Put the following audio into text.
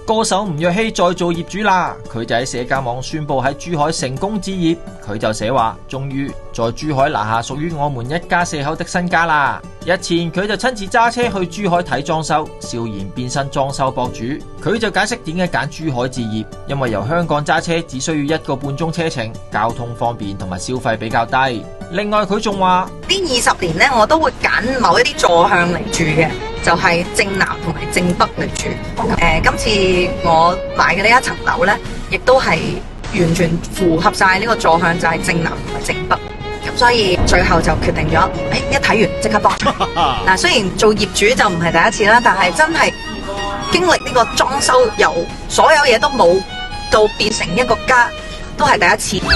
歌手吳若希再做業主啦，佢就喺社交網宣布喺珠海成功置業。佢就寫話，終於在珠海拿下屬於我們一家四口的身家啦。日前佢就親自揸車去珠海睇裝修，笑言變身裝修博主。佢就解釋點解揀珠海置業，因為由香港揸車只需要1個半鐘車程，交通方便同埋消費比較低。另外佢仲話，呢20年呢，我都會揀某一啲坐向嚟住嘅，就係正南同埋正北嚟住。今次我買嘅呢一層樓呢，亦都係完全符合晒呢個坐向，就係正南同埋正北。咁所以最後就決定咗，一睇完即刻幫。嗱，雖然做業主就唔係第一次啦，但係真係經歷呢個裝修，由所有嘢都冇到變成一個家，都係第一次。